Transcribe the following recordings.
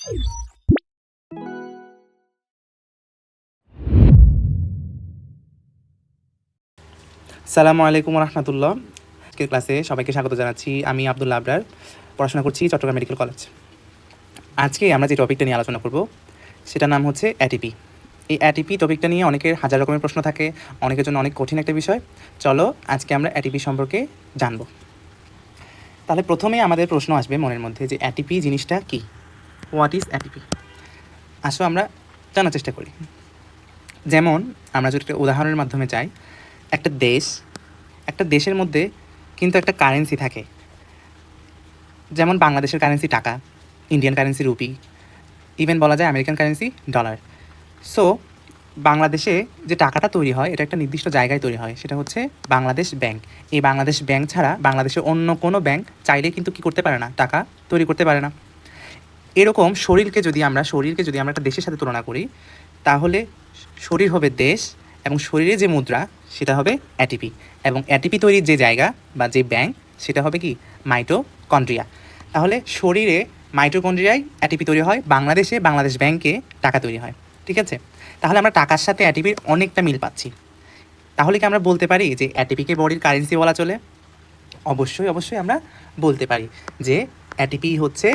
সালামু আলাইকুম রহমতুল্লাহ। আজকের ক্লাসে সবাইকে স্বাগত জানাচ্ছি। আমি আব্দুল্লাহ আবরার, পড়াশোনা করছি চট্টগ্রাম মেডিকেল কলেজ। আজকে আমরা যে টপিকটা নিয়ে আলোচনা করব সেটার নাম হচ্ছে অ্যাটিপি। এই অ্যাটিপি টপিকটা নিয়ে অনেকের হাজার রকমের প্রশ্ন থাকে, অনেকের জন্য অনেক কঠিন একটা বিষয়। চলো আজকে আমরা অ্যাটিপি সম্পর্কে জানব। তাহলে প্রথমে আমাদের প্রশ্ন আসবে মনের মধ্যে যে অ্যাটিপি জিনিসটা কী, হোয়াট ইজ অ্যাটিপি। আসো আমরা জানার চেষ্টা করি। যেমন আমরা যদি একটা উদাহরণের মাধ্যমে যাই, একটা দেশের মধ্যে কিন্তু একটা কারেন্সি থাকে। যেমন বাংলাদেশের কারেন্সি টাকা, ইন্ডিয়ান কারেন্সি রুপি, ইভেন বলা যায় আমেরিকান কারেন্সি ডলার। সো বাংলাদেশে যে টাকাটা তৈরি হয় এটা একটা নির্দিষ্ট জায়গায় তৈরি হয়, সেটা হচ্ছে বাংলাদেশ ব্যাংক। এই বাংলাদেশ ব্যাংক ছাড়া বাংলাদেশের অন্য কোনো ব্যাংক চাইলে কিন্তু কী করতে পারে না, টাকা তৈরি করতে পারে না। এরকম শরীরকে যদি আমরা একটা দেশের সাথে তুলনা করি, তাহলে শরীর হবে দেশ এবং শরীরে যে মুদ্রা সেটা হবে অ্যাটিপি, এবং অ্যাটিপি তৈরির যে জায়গা বা যে ব্যাংক সেটা হবে কি, মাইটোকন্ড্রিয়া। তাহলে শরীরে মাইটোকন্ড্রিয়ায় অ্যাটিপি তৈরি হয়, বাংলাদেশে বাংলাদেশ ব্যাংকে টাকা তৈরি হয়। ঠিক আছে, তাহলে আমরা টাকার সাথে অ্যাটিপির অনেকটা মিল পাচ্ছি। তাহলে কি আমরা বলতে পারি যে অ্যাটিপিকে বডির কারেন্সি বলা চলে? অবশ্যই আমরা বলতে পারি যে অ্যাটিপি হচ্ছে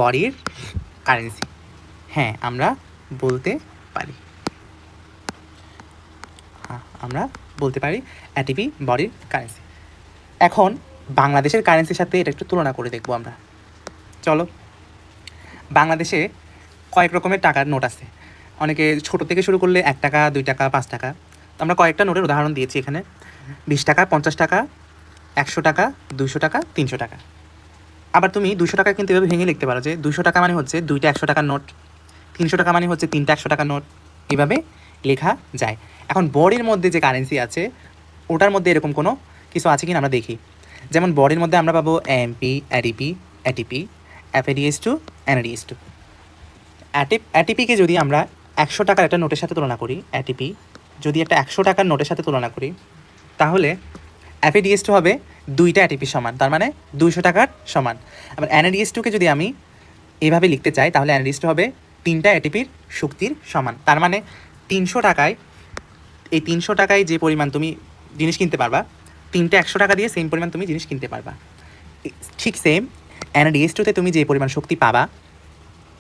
বডির কারেন্সি। হ্যাঁ, আমরা বলতে পারি। আমরা বলতে পারি অ্যাটিপি বডির কারেন্সি। এখন বাংলাদেশের কারেন্সির সাথে এটা একটু তুলনা করে দেখব আমরা। চলো, বাংলাদেশে কয়েক রকমের টাকার নোট আছে। অনেকে ছোটো থেকে শুরু করলে 1 টাকা, 2 টাকা, 5 টাকা। তো আমরা কয়েকটা নোটের উদাহরণ দিয়েছি এখানে: 20 টাকা, 50 টাকা, 100 টাকা, 200 টাকা, 300 টাকা। আবার তুমি 200 টাকা কিন্তু এভাবে ভেঙে লিখতে পারো যে 200 টাকা মানে হচ্ছে 2টা 100 টাকার নোট, 300 টাকা মানে হচ্ছে 3টা 100 টাকার নোট। এভাবে লেখা যায়। এখন বডির মধ্যে যে কারেন্সি আছে ওটার মধ্যে এরকম কোনো কিছু আছে কিনা আমরা দেখি। যেমন বডির মধ্যে আমরা পাবো এএমপি, এডিপি, এটিপি, এফএডিএস2, এনএডিএস2। অ্যাটিপিকে যদি আমরা 100 টাকার একটা নোটের সাথে তুলনা করি, অ্যাটিপি যদি একটা 100 টাকার নোটের সাথে তুলনা করি, তাহলে এফএডিএস2 হবে 2টা অ্যাটিপির সমান, তার মানে 200 টাকার সমান। আবার এনএডিএস2কে যদি আমি এভাবে লিখতে চাই, তাহলে এনএডিএস2 হবে 3টা অ্যাটিপির শক্তির সমান। তার মানে 300 টাকায় যে পরিমাণ তুমি জিনিস কিনতে পারবা, 3টা 100 টাকা দিয়ে সেম পরিমাণ তুমি জিনিস কিনতে পারবা। ঠিক সেম এনএডিএস2তে তুমি যে পরিমাণ শক্তি পাবা,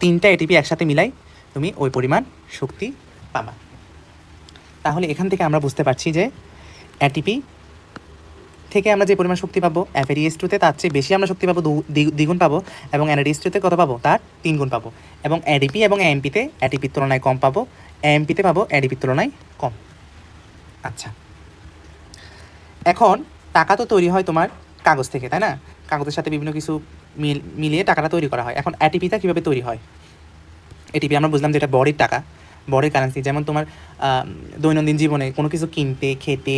3টা এটিপি একসাথে মিলাই তুমি ওই পরিমাণ শক্তি পাবা। তাহলে এখান থেকে আমরা বুঝতে পারছি যে অ্যাটিপি থেকে আমরা যে পরিমাণ শক্তি পাবো, এফএডিএস2তে তার চেয়ে বেশি আমরা শক্তি পাবো, দ্বিগুণ পাবো, এবং এনএডিএস2তে কত পাবো, তার 3 গুণ পাবো। এবং এডিপি এবং এএমপিতে অ্যাটিপির তুলনায় কম পাবো, এএমপিতে পাবো এডিপির তুলনায় কম। আচ্ছা, এখন টাকা তো তৈরি হয় তোমার কাগজ থেকে, তাই না? কাগজের সাথে বিভিন্ন কিছু মিলিয়ে টাকাটা তৈরি করা হয়। এখন অ্যাটিপিটা কীভাবে তৈরি হয়? এটিপি আমরা বুঝলাম যে এটা বডির টাকা, বডির কারেন্সি। যেমন তোমার দৈনন্দিন জীবনে কোনো কিছু কিনতে, খেতে,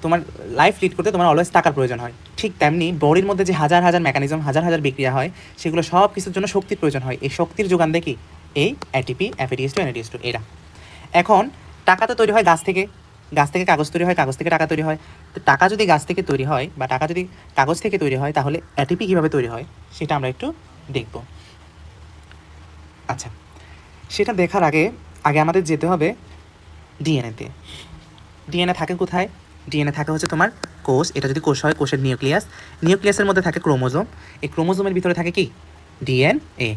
তোমার লাইফ লিড করতে তোমার অলওয়েজ টাকার প্রয়োজন হয়। ঠিক তেমনি বডির মধ্যে যে হাজার হাজার মেকানিজম, হাজার হাজার বিক্রিয়া হয়, সেগুলো সব কিছুর জন্য শক্তির প্রয়োজন হয়। এই শক্তির যোগান দেয় কি? এই অ্যাটিপি, এফএডিএস2, এনএডিএস2 এরা। এখন টাকা তো তৈরি হয় গাছ থেকে, গাছ থেকে কাগজ তৈরি হয়, কাগজ থেকে টাকা তৈরি হয়। তো টাকা যদি গাছ থেকে তৈরি হয় বা টাকা যদি কাগজ থেকে তৈরি হয়, তাহলে অ্যাটিপি কীভাবে তৈরি হয় সেটা আমরা একটু দেখব। আচ্ছা, সেটা দেখার আগে আমাদের যেতে হবে ডিএনএতে। ডিএনএ থাকে কোথায়? ডিএনএ থাকে হচ্ছে তোমার কোষ। এটা যদি কোষ হয়, কোষের নিউক্লিয়াসের মধ্যে থাকে ক্রোমোজোম। এই ক্রোমোজোমের ভিতরে থাকে কি? DNA,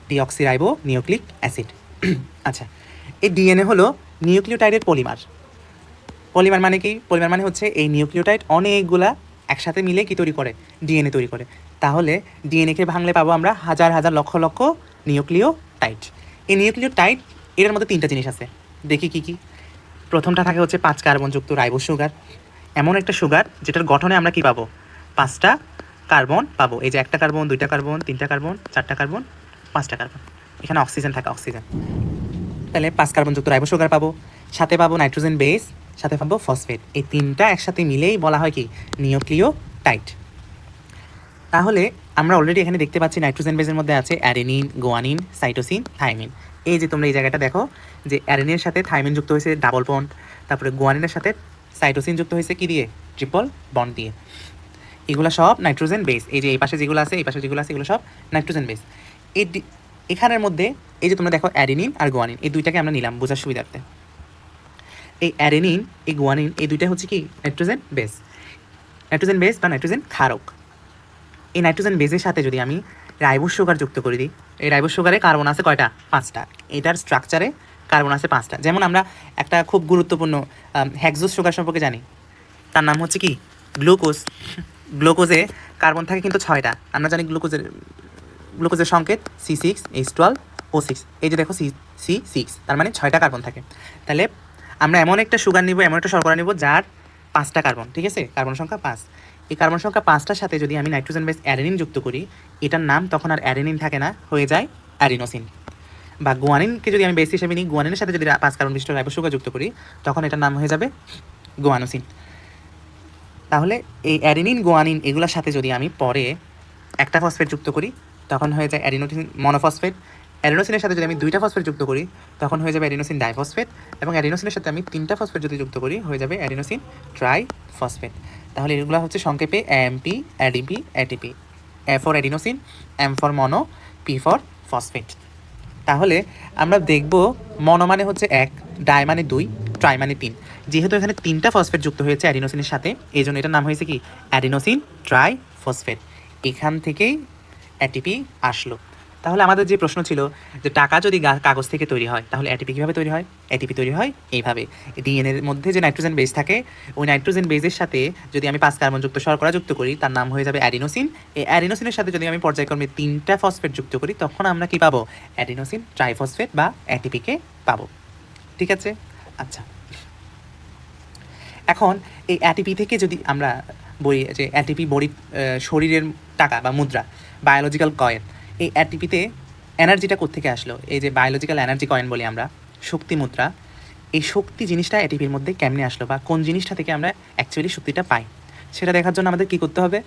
deoxyribo nucleic acid. আচ্ছা, এই ডিএনএ হলো নিউক্লিওটাইডের পলিমার। পলিমার মানে কি? পলিমার মানে হচ্ছে এই নিউক্লিওটাইড অনেকগুলা একসাথে মিলে কি তৈরি করে? ডিএনএ তৈরি করে। তাহলে ডিএনএকে ভাঙলে পাবো আমরা হাজার হাজার লক্ষ লক্ষ নিউক্লিওটাইড। এই নিউক্লিওটাইড এর মধ্যে 3টা জিনিস আছে, দেখি কি কি। প্রথমটা থাকে হচ্ছে 5 কার্বনযুক্ত রাইবোজ সুগার। এমন একটা সুগার যেটার গঠনে আমরা কি পাবো? 5টা কার্বন পাবো। এই যে 1টা কার্বন, 2টা কার্বন, 3টা কার্বন, 4টা কার্বন, 5টা কার্বন। এখানে অক্সিজেন থাকে, অক্সিজেন। তাহলে 5 কার্বনযুক্ত রাইবোজ সুগার পাবো, সাথে পাবো নাইট্রোজেন বেস, সাথে পাবো ফসফেট। এই 3টা একসাথে মিলেই বলা হয় কি? নিউক্লিওটাইড। তাহলে আমরা অলরেডি এখানে দেখতে পাচ্ছি নাইট্রোজেন বেসের মধ্যে আছে অ্যাডেনিন, গুয়ানিন, সাইটোসিন, থাইমিন। এই যে তোমরা এই জায়গাটা দেখো যে অ্যাডেনিনের সাথে থাইমিন যুক্ত হয়েছে ডাবল বন্ড, তারপরে গুয়ানিনের সাথে সাইটোসিন যুক্ত হয়েছে কি দিয়ে? ট্রিপল বন্ড দিয়ে। এগুলো সব নাইট্রোজেন বেস। এই যে এই পাশে যেগুলো আছে, এই পাশে যেগুলো আছে, এগুলো সব নাইট্রোজেন বেস। এই এখানের মধ্যে এই যে তোমরা দেখো অ্যাডেনিন আর গুয়ানিন, এই দুইটাকে আমরা নিলাম বোঝার সুবিধার্থে। এই অ্যাডেনিন এই গুয়ানিন এই দুইটা হচ্ছে কি নাইট্রোজেন বেস, নাইট্রোজেন বেস বা নাইট্রোজেন ক্ষারক। এই নাইট্রোজেন বেসের সাথে যদি আমি রাইবোজ সুগার যুক্ত করে দিই, এই রাইবোজ সুগারে কার্বন আছে কয়টা? 5টা। এটার স্ট্রাকচারে কার্বন আছে 5টা। যেমন আমরা একটা খুব গুরুত্বপূর্ণ হেক্সোজ সুগার সম্পর্কে জানি, তার নাম হচ্ছে কি গ্লুকোজ। গ্লুকোজে কার্বন থাকে কিন্তু 6টা। আমরা জানি গ্লুকোজের সংকেত C6H12O6। এই যে দেখো C6, তার মানে 6টা কার্বন থাকে। তাহলে আমরা এমন একটা সুগার নিব, এমন একটা শর্করা নিব যার 5টা কার্বন, ঠিক আছে, কার্বন সংখ্যা 5। এই কার্বন সংখ্যা 5টার সাথে যদি আমি নাইট্রোজেন বেস অ্যাডেনিন যুক্ত করি, এটার নাম তখন আর অ্যাডেনিন থাকে না, হয়ে যায় অ্যাডিনোসিন। বা গুয়ানিনকে যদি আমি বেস হিসেবে নিই, গুয়ানিনের সাথে যদি 5 কার্বন বিশিষ্ট রাইবোজ সুগার যুক্ত করি, তখন এটার নাম হয়ে যাবে গুয়ানোসিন। তাহলে এই অ্যাডেনিন গুয়ানিন এগুলোর সাথে যদি আমি পরে একটা ফসফেট যুক্ত করি, তখন হয়ে যায় অ্যাডিনোসিন মনোফসফেট। অ্যাডিনোসিনের সাথে যদি আমি 2টা ফসফেট যুক্ত করি, তখন হয়ে যাবে অ্যাডিনোসিন ডাইফসফেট। এবং অ্যাডিনোসিনের সাথে আমি 3টা ফসফেট যদি যুক্ত করি, হয়ে যাবে অ্যাডিনোসিন ট্রাইফসফেট। তাহলে এগুলো হচ্ছে সংক্ষেপে AMP, ADP, ATP। A for adenosine, M for mono, P for phosphate. তাহলে আমরা দেখব মনো মানে হচ্ছে 1, ডাই মানে 2, ট্রাই মানে 3। যেহেতু এখানে 3টা ফসফেট যুক্ত হয়েছে অ্যাডিনোসিনের সাথে, এই জন্য এটার নাম হয়েছে কি অ্যাডিনোসিন ট্রাইফসফেট। এখান থেকেই ATP আসলো। তাহলে আমাদের যে প্রশ্ন ছিল যে টাকা যদি কাগজ থেকে তৈরি হয়, তাহলে ATP কীভাবে তৈরি হয়? ATP তৈরি হয় এইভাবে। ডিএনএর মধ্যে যে নাইট্রোজেন বেস থাকে, ওই নাইট্রোজেন বেসের সাথে যদি আমি 5 কার্বনযুক্ত শর্করা যুক্ত করি, তার নাম হয়ে যাবে অ্যাডিনোসিন। এই অ্যাডিনোসিনের সাথে যদি আমি পর্যায়ক্রমে 3টা ফসফেট যুক্ত করি, তখন আমরা কি পাবো? অ্যাডিনোসিন ট্রাইফসফেট বা ATPকে পাবো। ঠিক আছে? আচ্ছা, এখন এই ATP থেকে যদি আমরা বলি যে ATP বডি শরীরের টাকা বা মুদ্রা, বায়োলজিক্যাল কয়েন, এই ATPতে এনার্জিটা কোত্থেকে আসলো? এই যে বায়োলজিক্যাল এনার্জি কয়েন বলি আমরা, শক্তি মুদ্রা, এই শক্তি জিনিসটা ATPর মধ্যে কেমনে আসলো বা কোন জিনিসটা থেকে আমরা অ্যাকচুয়ালি শক্তিটা পাই, সেটা দেখার জন্য আমাদের কী করতে হবে?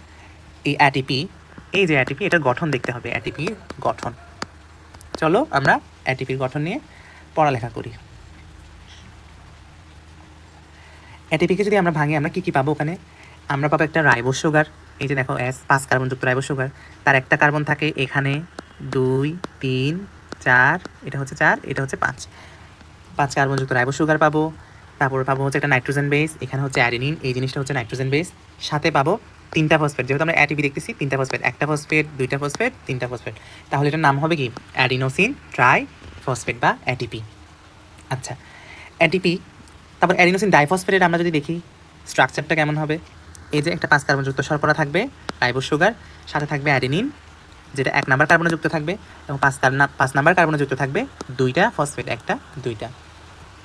এই ATP, এই যে ATP, এটার গঠন দেখতে হবে। ATPর গঠন, চলো আমরা ATPর গঠন নিয়ে পড়ালেখা করি। ATPকে যদি আমরা ভাঙি, আমরা কী কী পাবো ওখানে? আমরা পাবো একটা রাইবোজ সুগার, এই যে দেখো 5 কার্বনযুক্ত রাইবোজ সুগার, তার একটা কার্বন থাকে এখানে 2, 3, 4, এটা হচ্ছে 4, এটা হচ্ছে 5 কার্বনযুক্ত রাইবোজ সুগার পাবো। তারপর পাবো হচ্ছে একটা নাইট্রোজেন বেস, এখানে হচ্ছে অ্যাডেনিন, এই জিনিসটা হচ্ছে নাইট্রোজেন বেস। সাথে পাবো 3টা ফসফেট, যেহেতু আমরা ATP দেখতেছি 3টা ফসফেট, একটা ফসফেট, 2টা ফসফেট, 3টা ফসফেট, তাহলে এটার নাম হবে কি অ্যাডিনোসিন ট্রাইফসফেট বা ATP। আচ্ছা, ATP, তারপর অ্যাডিনোসিন ডাইফসফেটের আমরা যদি দেখি স্ট্রাকচারটা কেমন হবে, এই যে একটা 5 কার্বনযুক্ত শর্করা থাকবে রাইবোজ সুগার, সাথে থাকবে অ্যাডেনিন যেটা 1 নাম্বার কার্বনে যুক্ত থাকবে, এবং 5 নাম্বার কার্বনে যুক্ত থাকবে 2টা ফসফেট, একটা 2টা।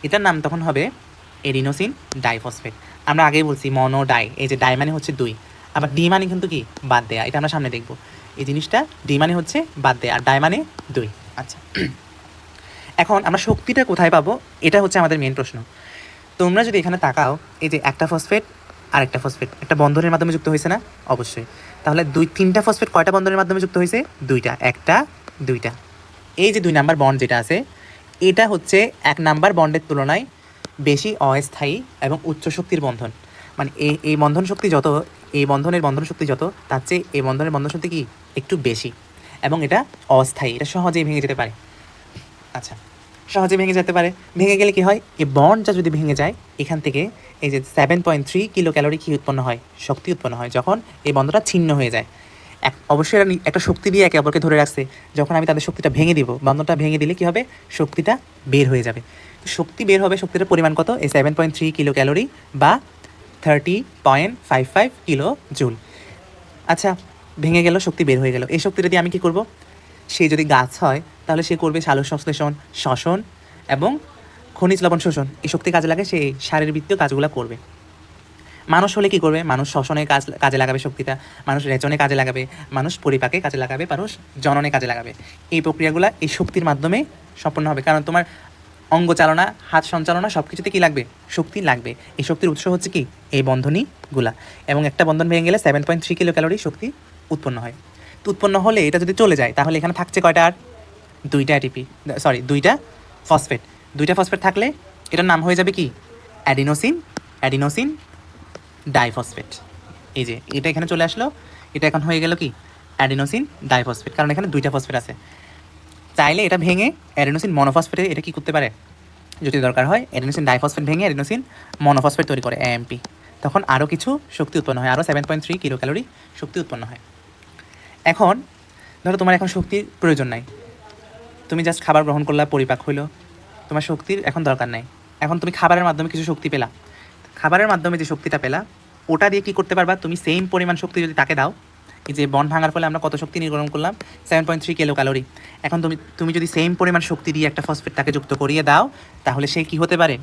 এটার নাম তখন হবে এডিনোসিন ডাইফসফেট। আমরা আগেই বলছি মনো ডাই, এই যে ডাই মানে হচ্ছে 2, আবার ডি মানে কিন্তু কি বাদ দেয়া, এটা আমরা সামনে দেখব। এই জিনিসটা ডি মানে হচ্ছে বাদ দেয়া আর ডাই মানে 2। আচ্ছা, এখন আমরা শক্তিটা কোথায় পাবো, এটা হচ্ছে আমাদের মেন প্রশ্ন। তোমরা যদি এখানে তাকাও, এই যে একটা ফসফেট আর একটা ফসফেট একটা বন্ধনের মাধ্যমে যুক্ত হয়েছে না? অবশ্যই। তাহলে 3টা ফসফেট কয়টা বন্ধনের মাধ্যমে যুক্ত হয়েছে? 2টা, একটা 2টা। এই যে 2 নাম্বার বন্ড যেটা আছে, এটা হচ্ছে 1 নাম্বার বন্ডের তুলনায় বেশি অস্থায়ী এবং উচ্চ শক্তির বন্ধন। মানে এই বন্ধন শক্তি যত, এই বন্ধনের বন্ধন শক্তি যত, তার চেয়ে এই বন্ধনের বন্ধন শক্তি কি একটু বেশি, এবং এটা অস্থায়ী, এটা সহজেই ভেঙে যেতে পারে। আচ্ছা, সহজে ভেঙে যেতে পারে। ভেঙে গেলে কি হয়? এই বন্ডটা যদি ভেঙে যায়, এখান থেকে এই যে 7.3 কিলো ক্যালোরি কি উৎপন্ন হয়? শক্তি উৎপন্ন হয় যখন এই বন্ধটা ছিন্ন হয়ে যায়। অবশ্যই এরা একটা শক্তি দিয়ে একে অপরকে ধরে রাখছে, যখন আমি তাদের শক্তিটা ভেঙে দিব, বন্ধনটা ভেঙে দিলে কি হবে? শক্তিটা বের হয়ে যাবে। শক্তি বের হবে, শক্তিটার পরিমাণ কত? এই 7.3 কিলো ক্যালোরি বা 30.55 কিলো জুল। আচ্ছা, ভেঙে গেল, শক্তি বের হয়ে গেল। এই শক্তিটা দিয়ে আমি কি করব? সে যদি গাছ হয়, তাহলে সে করবে সালোক সংশ্লেষণ, শ্বসন এবং খনিজ লবণ শোষণ। এই শক্তি কাজে লাগে, সে শারীরবৃত্তীয় কাজগুলো করবে। মানুষ হলে কি করবে? মানুষ শ্বসনে কাজে লাগাবে শক্তিটা, মানুষ রেচনে কাজে লাগাবে, মানুষ পরিপাকে কাজে লাগাবে, মানুষ জননে কাজে লাগাবে। এই প্রক্রিয়াগুলো এই শক্তির মাধ্যমে সম্পন্ন হবে, কারণ তোমার অঙ্গ চালনা, হাত সঞ্চালনা সব কিছুতে কী লাগবে? শক্তি লাগবে। এই শক্তির উৎস হচ্ছে কি? এই বন্ধনীগুলা। এবং একটা বন্ধন ভেঙে গেলে 7.3 কিলো ক্যালোরি শক্তি উৎপন্ন হয়। তো উৎপন্ন হলে এটা যদি চলে যায়, তাহলে এখানে থাকছে কয়টা? আর 2টা ATP, সরি 2টা ফসফেট। 2টা ফসফেট থাকলে এটার নাম হয়ে যাবে কি? Adenosine diphosphate. এই যে এটা এখানে চলে আসলো, এটা এখন হয়ে গেল কি? অ্যাডিনোসিন ডাইফসফেট, কারণ এখানে 2টা ফসফেট আছে। চাইলে এটা ভেঙে অ্যাডিনোসিন মনোফসফেটে এটা কি করতে পারে, যদি দরকার হয় অ্যাডিনোসিন ডাইফসফেট ভেঙে অ্যাডিনোসিন মনোফসফেট তৈরি করে এএমপি, তখন আরও কিছু শক্তি উৎপন্ন হয়, আরও 7.3 কিলো ক্যালোরি শক্তি উৎপন্ন হয়। এখন ধরো তোমার এখন শক্তির প্রয়োজন নাই, তুমি জাস্ট খাবার গ্রহণ করলা, পরিপাক হইলো, তোমার শক্তির এখন দরকার নাই। এখন তুমি খাবারের মাধ্যমে কিছু শক্তি পেলা, খাবারের মাধ্যমে যে শক্তিটা পেলা ওটা দিয়ে কী করতে পারবা, তুমি সেম পরিমাণ শক্তি যদি তাকে দাও, এই যে বন্ড ভাঙার ফলে আমরা কত শক্তি নির্গমন করলাম, 7.3 কিলো ক্যালোরি। এখন তুমি যদি সেম পরিমাণ শক্তি দিয়ে একটা ফসফেট তাকে যুক্ত করিয়ে দাও, তাহলে সে কী হতে পারে,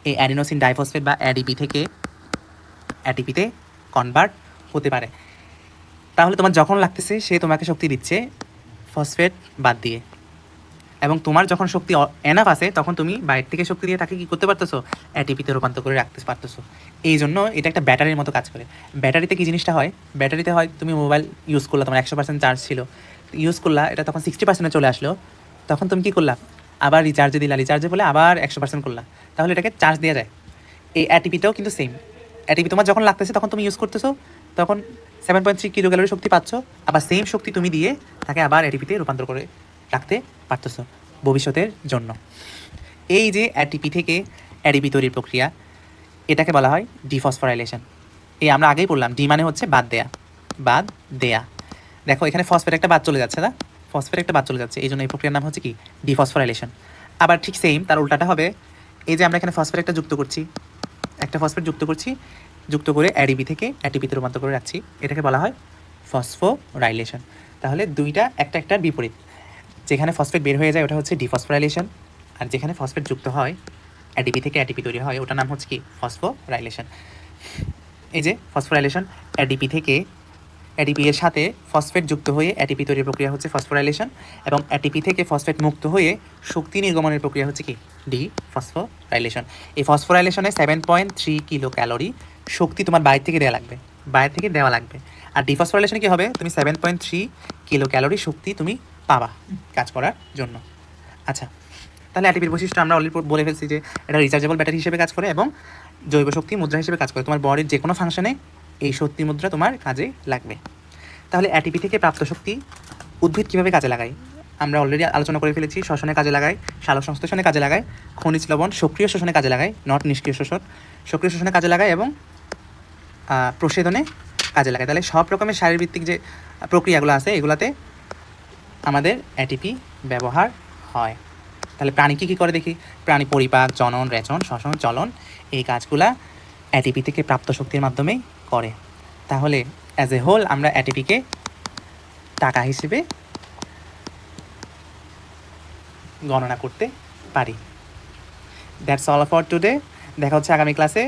এই অ্যাডিনোসিন ডাইফসফেট বা অ্যাডিপি থেকে অ্যাটিপিতে কনভার্ট হতে পারে। তাহলে তোমার যখন লাগতেছে সে তোমাকে শক্তি দিচ্ছে ফসফেট বাদ দিয়ে, এবং তোমার যখন শক্তি এনাফ আছে তখন তুমি বাইরে থেকে শক্তি দিয়ে তাকে কী করতে পারতেছো, অ্যাটিপিতে রূপান্তর করে রাখতে পারতেছো। এই জন্য এটা একটা ব্যাটারির মতো কাজ করে। ব্যাটারিতে কী জিনিসটা হয়, ব্যাটারিতে হয় তুমি মোবাইল ইউজ করলা, তোমার 100% চার্জ ছিল, ইউজ করলা, এটা তখন 60% চলে আসলো, তখন তুমি কী করলা, আবার রিচার্জে দিলা, রিচার্জে বলে আবার 100% করলা, তাহলে এটাকে চার্জ দেওয়া যায়। এই অ্যাটিপিটাও কিন্তু সেম, অ্যাটিপি তোমার যখন লাগতেছে তখন তুমি ইউজ করতেছো, তখন 7.3 কিলো ক্যালোরি শক্তি পাচ্ছ, আবার সেম শক্তি তুমি দিয়ে তাকে আবার অ্যাটিপিতে রূপান্তর করে রাখতে পারতেছো ভবিষ্যতের জন্য। এই যে অ্যাটিপি থেকে অ্যাডিপি তৈরির প্রক্রিয়া, এটাকে বলা হয় ডিফসফোরাইলেশন। এই আমরা আগেই বললাম, ডি মানে হচ্ছে বাদ দেয়া, বাদ দেয়া। দেখো এখানে ফসফেট একটা বাদ চলে যাচ্ছে না, ফসফেট একটা বাদ চলে যাচ্ছে, এই জন্য এই প্রক্রিয়ার নাম হচ্ছে কি, ডিফসফোরাইলেশন। আবার ঠিক সেম তার উল্টাটা হবে, এই যে আমরা এখানে ফসফেট একটা যুক্ত করছি, একটা ফসফেট যুক্ত করছি, যুক্ত করে অ্যাডিপি থেকে অ্যাটিপিতে রূপান্তর করে রাখছি, এটাকে বলা হয় ফসফোরাইলেশন। তাহলে দুইটা একটা একটার বিপরীত, যেখানে ফসফেট বের হয়ে যায় ওটা হচ্ছে ডিফসফোরাইলেশন, আর যেখানে ফসফেট যুক্ত হয় অ্যাডিপি থেকে অ্যাটিপি তৈরি হয় ওটার নাম হচ্ছে কি, ফসফোরাইলেশন। এই যে ফসফোরাইলেশন, অ্যাডিপি থেকে অ্যাডিপি এর সাথে ফসফেট যুক্ত হয়ে অ্যাটিপি তৈরির প্রক্রিয়া হচ্ছে ফসফোরাইলেশন, এবং অ্যাটিপি থেকে ফসফেট মুক্ত হয়ে শক্তি নির্গমনের প্রক্রিয়া হচ্ছে কি, ডিফসফোরাইলেশন। এই ফসফোরাইলেশনে 7.3 কিলো ক্যালোরি শক্তি তোমার বাইরে থেকে দেওয়া লাগবে, বাইরে থেকে দেওয়া লাগবে। আর ডিফসফোরাইলেশনে কী হবে, তুমি 7.3 কিলো ক্যালোরি শক্তি তুমি পাবা কাজ করার জন্য। আচ্ছা, তাহলে অ্যাটিপির বৈশিষ্ট্য আমরা অলরেডি বলে ফেলছি যে এটা রিচার্জেবল ব্যাটারি হিসেবে কাজ করে এবং জৈব শক্তি মুদ্রা হিসেবে কাজ করে, তোমার বডির যে কোনো ফাংশনে এই শক্তি মুদ্রা তোমার কাজে লাগবে। তাহলে অ্যাটিপি থেকে প্রাপ্ত শক্তি উদ্ভিদ কীভাবে কাজে লাগায়, আমরা অলরেডি আলোচনা করে ফেলেছি, শ্বসনে কাজে লাগায়, সালোক সংশ্লেষণে কাজে লাগায়, খনিজ লবণ সক্রিয় শোষণে কাজে লাগায়, নট নিষ্ক্রিয় শোষণ, সক্রিয় শোষণে কাজে লাগায় এবং প্রসেদনে কাজে লাগায়। তাহলে সব রকমের শারীরভিত্তিক যে প্রক্রিয়াগুলো আছে এগুলাতে আমাদের অ্যাটিপি ব্যবহার হয়। তাহলে প্রাণী কী কী করে দেখি, প্রাণী পরিপাক, জনন, রেচন, শ্বসন, চলন, এই কাজগুলা অ্যাটিপি থেকে প্রাপ্ত শক্তির মাধ্যমেই করে। তাহলে অ্যাজ এ হোল আমরা অ্যাটিপিকে টাকা হিসেবে গণনা করতে পারি। That's all for today. দেখা হচ্ছে আগামী ক্লাসে।